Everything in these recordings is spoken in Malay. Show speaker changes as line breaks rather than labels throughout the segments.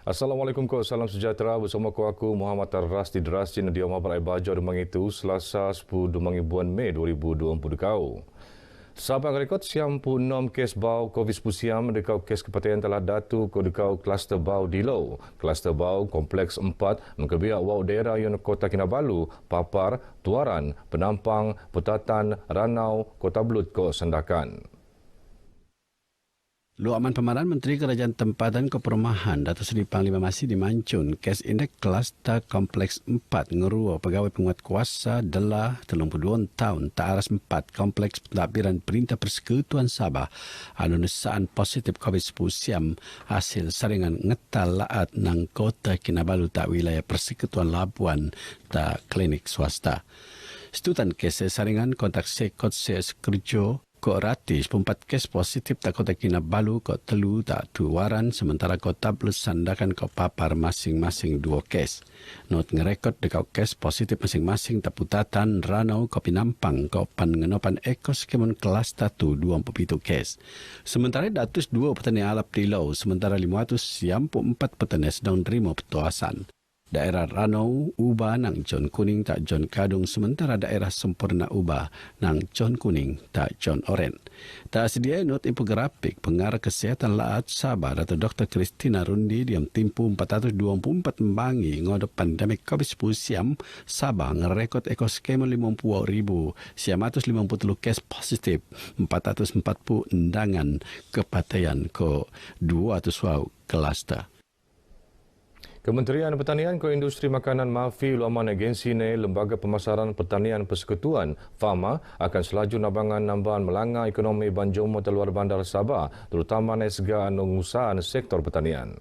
Assalamualaikum ko, salam sejahtera bersama aku Muhammad Rasdi Drasin di Omar Barai Bajo Demang itu Selasa 10 Demang bulan Mei 2020 kau. Sabang rekod siam pun 6 kes bau COVID-19 siam dekau kes kepatian telah datu ko dekau kluster bau Dilo. Kluster bau kompleks 4 mengkebiak wau daerah yon Kota Kinabalu, Papar, Tuaran, Penampang, Putatan, Ranau, Kota Belud ko Sandakan.
Luaman Pemaran Menteri Kerajaan Tempatan ke Perumahan Datuk Seri Panglima Masih dimancun kes indeks kluster kompleks 4 ngerua pegawai penguat kuasa Delah 32 tahun Ta'aras 4 kompleks pentadbiran Perintah Persekutuan Sabah anu nesaan positif COVID-19 siam hasil saringan ngetal laat nang Kota Kinabalu tak wilayah Persekutuan Labuan tak klinik swasta. Setutan kes saringan kontak sekot kerja Kok ratis, 4 kes positif tak Kota Kinabalu, kok telu tak Tuaran, sementara Kota Belud Sandakan kok Papar masing-masing 2 kes. Not ngerekod dekau kes positif masing-masing tak Putatan, Ranau, kok Penampang, kok Pangenopan ekoskemen kelas 1 27 kes. Sementara datus 2 petani alap di Lau, sementara 500 siampu 4 petani sedang terima petuasan. Daerah Ranau, Ubah nang John Kuning tak John Kadung, sementara daerah Sempurna Ubah nang John Kuning tak John Oren. Tak sedia not infografik pengarah kesihatan Laat Sabah Dato' Dr. Christina Rundi diam timpu 424 membangi ngodok pandemik COVID-19 siam Sabah ngerekod ekoskema 50,000 siamatus 50 kes positif 440 undangan kepatian ke 200 kluster.
Kementerian Pertanian ke Industri Makanan Mafi Luaman Agensi ne Lembaga Pemasaran Pertanian Persekutuan FAMA akan selaju nabangan nambahan melanggar ekonomi Banjomo Terluar Bandar Sabah terutama nesga pengusahaan sektor pertanian.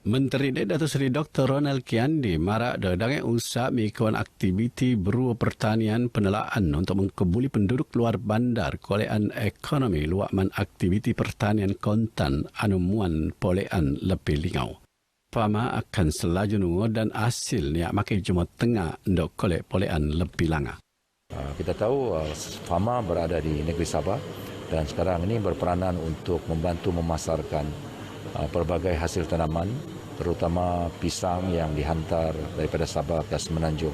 Menteri Datuk Seri Dr. Ronald Kiandi marak dadangan usaha mengikuti aktiviti berupa pertanian penelaan untuk mengkebuli penduduk luar bandar kolean ekonomi luakman aktiviti pertanian kontan anuman polean lebih lingau. Fama akan selaju nunggu dan hasil ni makai Jumat Tengah untuk kolek polean lebih langa.
Kita tahu Fama berada di negeri Sabah dan sekarang ini berperanan untuk membantu memasarkan pelbagai hasil tanaman, terutama pisang yang dihantar daripada Sabah ke Semenanjung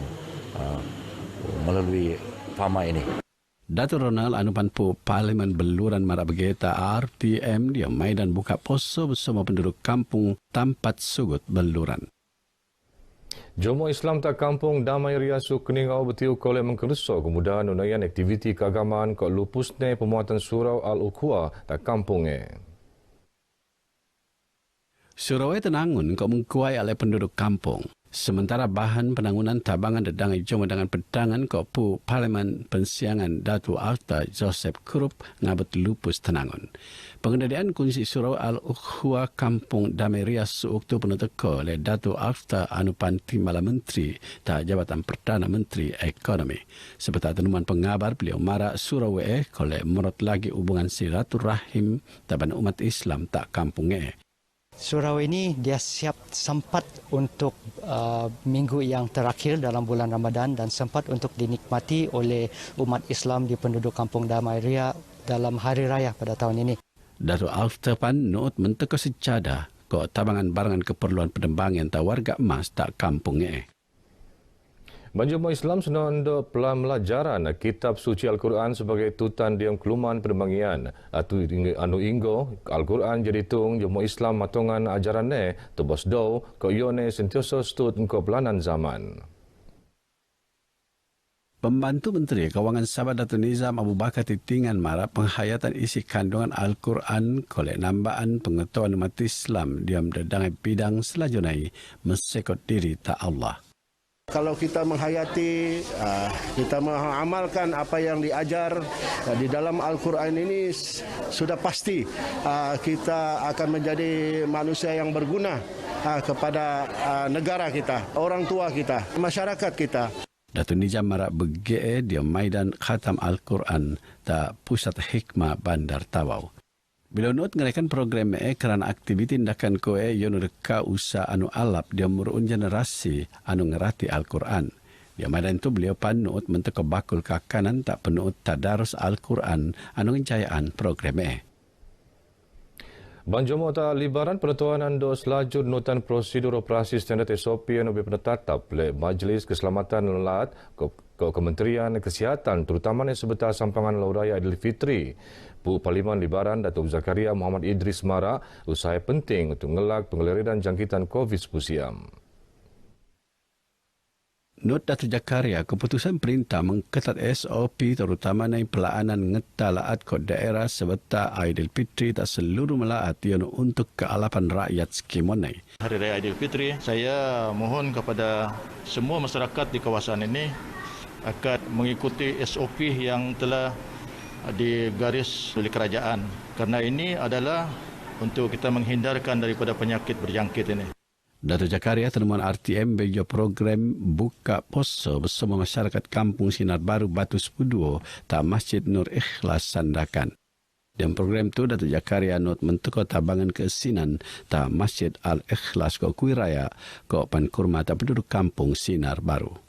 melalui Fama ini.
Datuk Ronald Anupanpu Parlimen Beluran Marak Begeta RTM dia maidan buka poso bersama penduduk kampung Tampat Sugut Beluran.
Jomo Islam tak kampung Damai Riasu Keningau betiu kolek mengkeruso kemudahan unaian aktiviti keagamaan kok lupusne pemuatan surau Al-Ukhwa tak kampungnya.
Surau Tenangun kau mengkuai oleh penduduk kampung. Sementara bahan penangunan tabangan dedangai Jomo dengan pedangan kau pu Parlimen Pensiangan Datu Alta Joseph Kurup ngabut lupus Tenangun. Pengendalian kunci Surau Al-Ukhwa Kampung Damai Riasu Uktu penuteko oleh Datu Alta Anupan Timbalan Menteri tak Jabatan Perdana Menteri Ekonomi. Seperti tenuman pengabar beliau marak Surau kolek merot lagi hubungan silaturahim taban umat Islam tak kampungnya.
Surau ini dia siap sempat untuk minggu yang terakhir dalam bulan Ramadan dan sempat untuk dinikmati oleh umat Islam di penduduk Kampung Damai Ria dalam hari raya pada tahun ini.
Datuk Altepan Noot menteka sejadah kok tabangan barangan keperluan penembangan tak warga emas tak kampungnya.
Banjomo Islam senanda pelajaran Kitab Suci Al-Quran sebagai tutan diam keluman pendembangian. Anu inggo Al-Quran jadi tung Jomo Islam matungan ajarannya tebos do ko yone sentioso stut ko pelanan zaman.
Pembantu Menteri Kawangan Sabah Datuk Nizam Abu Bakar Titingan marak penghayatan isi kandungan Al-Quran kolek nambaan pengetahuan umat Islam diam dadangai bidang selajunai mesekot diri tak Allah.
Kalau kita menghayati, kita mengamalkan apa yang diajar di dalam Al-Quran ini sudah pasti kita akan menjadi manusia yang berguna kepada negara kita, orang tua kita, masyarakat kita.
Datuk Nizam marak BGE dia maidan khatam Al-Quran tak pusat hikmah Bandar Tawau. Bila not ngerakan program kerana aktiviti tindakan koe yon reka usaha anu alap dia murun generasi anu ngerati Al-Quran. Dia madan tu beliau panut menteka bakul kakanan tak penuut tadarus Al-Quran anu ngencayaan program
Banjomo tak libaran penentuan ando selajur nutan prosedur operasi standard SOP yang lebih penetap oleh Majlis Keselamatan Laut Kementerian Kesihatan terutamanya sebetar sampangan Lauraya Aidilfitri. Bu Parlimen Libaran Datuk Zakaria Muhammad Idris Mara usaha penting untuk mengelak penggeliran jangkitan COVID-19 siam.
Not Datuk Zakaria, keputusan perintah mengketat SOP terutama naik pelaanan ngetalaat kod daerah sebetar Aidilfitri tak seluruh melaat yang untuk kealapan rakyat sekimonai.
Hari Raya Aidilfitri, saya mohon kepada semua masyarakat di kawasan ini akan mengikuti SOP yang telah digaris oleh kerajaan. Kerana ini adalah untuk kita menghindarkan daripada penyakit berjangkit ini.
Datuk Zakaria temuan RTM bejo program buka poso bersama masyarakat Kampung Sinar Baru Batu Sepuduo tak Masjid Nur Ikhlas Sandakan. Dan program tu Datuk Zakaria not mentukar tabangan keesinan tak Masjid Al-Ikhlas ko Kuiraya ko Pankurma tak penduduk Kampung Sinar Baru.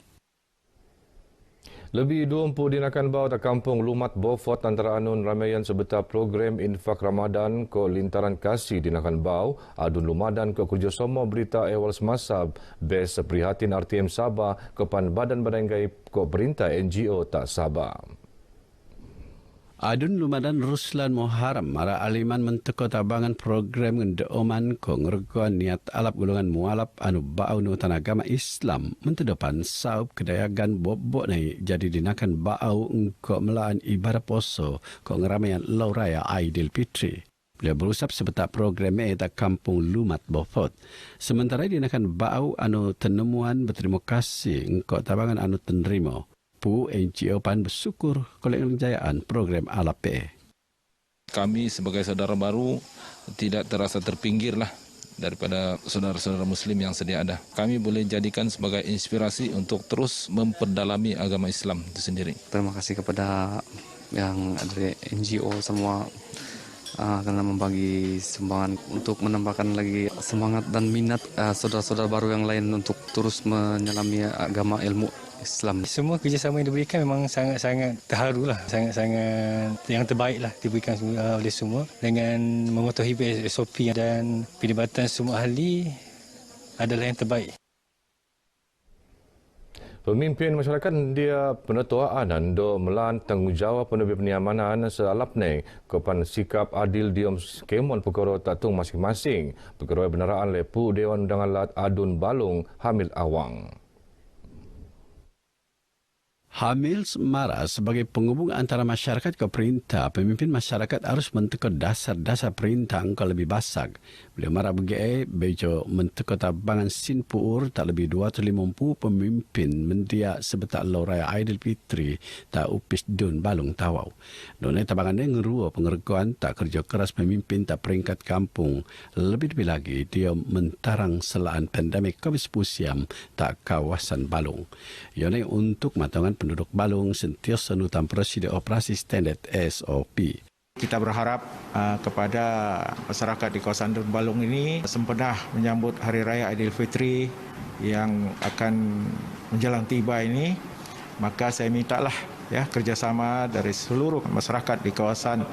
Lebih 20 dinakan bau tak kampung Lumat Beaufort antara anun ramaian sebetar program infak Ramadan ko lintaran kasih dinakan bau adun lumadan ko kerjasama berita awal semasa bes prihatin RTM Sabah ko pan badan-badan gaib ko perintah NGO tak Sabah.
Adun lumadan Ruslan Muharram mara aliman menteko tabangan program ngendeoman ko ngergoan niat alap golongan mualap anu bau nutan agama Islam mentedepan saub kedayagan bobok nai jadi dinakan bau engko melaan ibadah poso ko ngeramaian Lauraya Aidilfitri. Beliau berusap sebetak program tak Kampung Lumat Beaufort. Sementara dinakan bau anu tenemuan berterima kasih engko tabangan anu tenerima. Pu NGO pan bersyukur kejayaan program ALAP.
Kami sebagai saudara baru tidak terasa terpinggirlah daripada saudara-saudara Muslim yang sedia ada. Kami boleh jadikan sebagai inspirasi untuk terus memperdalami agama Islam itu sendiri.
Terima kasih kepada yang ada NGO semua karena membagi sumbangan untuk menambahkan lagi semangat dan minat saudara-saudara baru yang lain untuk terus menyelami agama ilmu Islam.
Semua kerjasama yang diberikan memang sangat-sangat terharu lah. Sangat-sangat yang terbaik lah diberikan oleh semua. Dengan mematuhi SOP dan pelibatan semua ahli adalah yang terbaik.
Pemimpin masyarakat dia penatuaan ando melan tanggungjawab penerbit penyamanan sealap ne kepan sikap adil diom kemon perkara tatung masing-masing. Perkara benaraan lepu Dewan Undangan Lat Adun Balung Hamil Awang.
Hamil Mara sebagai penghubung antara masyarakat ke perintah, pemimpin masyarakat harus mentekuk dasar-dasar perintah engkau lebih basak. Beliau Mara BGA bejo mentekuk tabangan Sin Puur tak lebih 250 pemimpin mendia sebetak Lauraya Aidilfitri tak upis dun balung tawau. Donai tabangan dia ngerua pengergoan tak kerja keras pemimpin tak peringkat kampung. Lebih-lebih lagi dia mentarang selaan pandemik COVID-19 tak kawasan balung. Yonai untuk matangan penduduk balung sentiasa nutan prosedur operasi standard SOP.
Kita berharap kepada masyarakat di kawasan Dun Balung ini sempena menyambut Hari Raya Aidilfitri yang akan menjelang tiba ini, maka saya mintalah ya kerjasama dari seluruh masyarakat di kawasan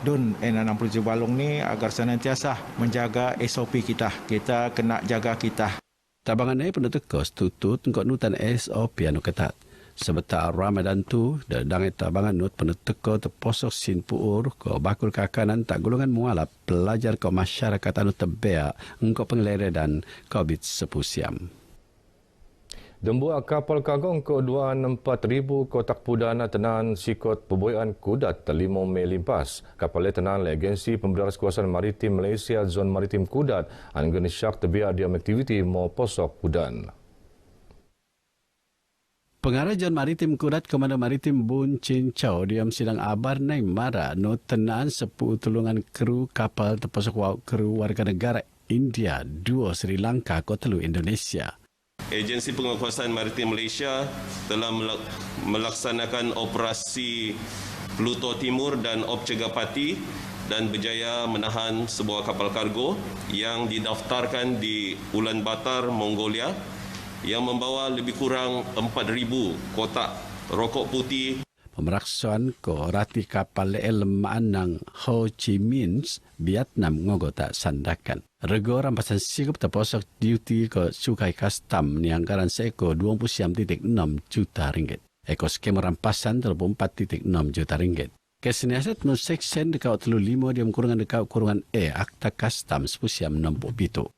Dun N67 Balung ini agar senantiasa menjaga SOP kita. Kita kena jaga kita.
Tabangan ini penutup kos tutut untuk nutan SOP anu ketat. Sebetar Ramadan tu, dangai tabangan nut penutup ko terposok Sin Puur ko bakul kakanan tak golongan mualap pelajar ko masyarakat anu tebea engko penggeledan COVID-19.
Dembuak kapal kagong ke 24,000 kotak pudana tenan sikot peboyan Kudat 5 Mei limpas. Kapal tenan le Agensi Pembedaras Kawasan Maritim Malaysia Zon Maritim Kudat anggen syak tebia diam aktiviti mo posok pudan.
Pengarah Jon Maritim Kudat Komando Maritim Bun Chin Chow diam sidang abar nai mara no tenaan 10 tulungan kru kapal terpasok kru warga negara India 2 Sri Lanka ko 3 Indonesia.
Agensi Penguasaan Maritim Malaysia telah melaksanakan operasi Pluto Timur dan Op Cegapati dan berjaya menahan sebuah kapal kargo yang didaftarkan di Ulaanbaatar, Mongolia yang membawa lebih kurang 4,000 kotak rokok putih.
Pemeraksuan ko rati kapal lemaan ng Ho Chi Minh, Vietnam ngogota sandakan. Rego rampasan sigup taposok duty ko sukai custom ni anggaran seko 20.6 juta ringgit. Eko skema rampasan 24.6 juta ringgit. Keseniaset no section dekat 35 diam kurungan dekat kurungan akta custom 10.67.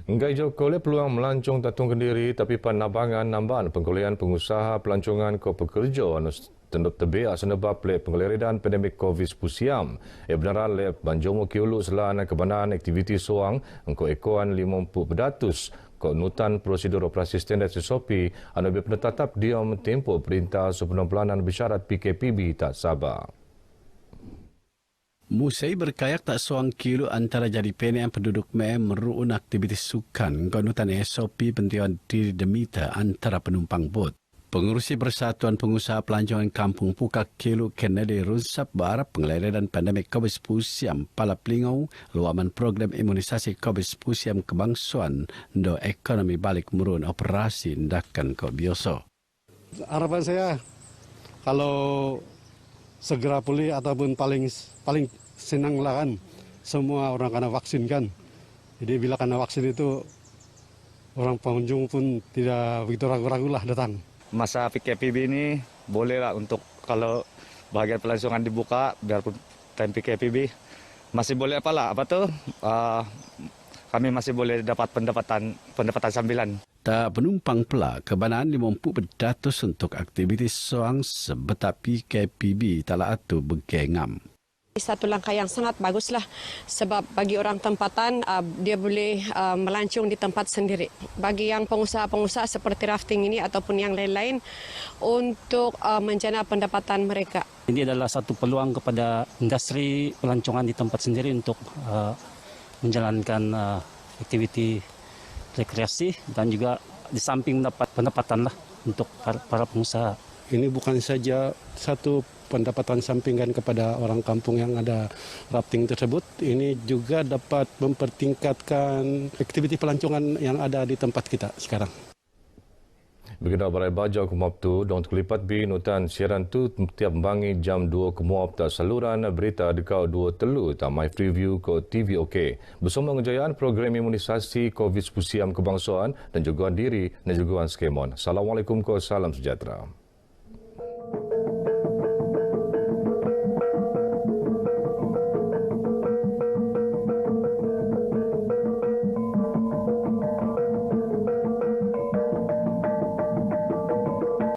Ngai Jokole peluang melancong Tatung Kendiri tapi panabangan nambahan pengkolean pengusaha pelancongan ko pekerja anu tendap tebea senebab le penggeleredan pandemik COVID-19. Benaran le Banjomo Kiulu selana kebanaan aktiviti soang engko ekoan 50% ko nutan prosedur operasi standard SOP anu berpenetap diam tempo perintah sepenempelanan bersyarat PKPB tak sabar.
Musai berkayak tak seorang kilo antara jadi PNM penduduk meruun aktiviti sukan konutan SOP pentian diri demita antara penumpang bot. Pengurusi Persatuan Pengusaha Pelancongan Kampung Pukak Kilo Kennedy Rusap berharap penggeleredan pandemik COVID-19 palap lingau luaman program imunisasi COVID-19 kebangsuan do ekonomi balik merun operasi ndakan ko biasa.
Harapan saya kalau segera pulih ataupun paling senang lah kan semua orang kena vaksin kan. Jadi bila kena vaksin itu orang pengunjung pun tidak begitu ragu-ragu lah datang.
Masa PKPB ini bolehlah untuk kalau bahagian pelancongan dibuka biarpun time PKPB masih boleh kami masih boleh dapat pendapatan sambilan.
Tak penumpang pula kebanaan dimampu berdatus untuk aktiviti soang sebetak PKPB tala atu begengam.
Satu langkah yang sangat baguslah sebab bagi orang tempatan dia boleh melancong di tempat sendiri. Bagi yang pengusaha-pengusaha seperti rafting ini ataupun yang lain-lain untuk menjana pendapatan mereka.
Ini adalah satu peluang kepada industri pelancongan di tempat sendiri untuk menjalankan aktiviti rekreasi dan juga di samping mendapat pendapatan lah untuk para pengusaha.
Ini bukan saja satu pendapatan sampingan kepada orang kampung yang ada rafting tersebut, ini juga dapat mempertingkatkan aktiviti pelancongan yang ada di tempat kita sekarang.
Begitu Barai Bajau Kemop tu, dong kelipat bi nutan siaran tu tiap bangi jam 2 Kemop tak saluran berita dekau 2 telu tak my preview ko TV OK. Bersama kejayaan program imunisasi COVID-19 kebangsaan dan juga diri dan juga skemon. Assalamualaikum ko salam sejahtera.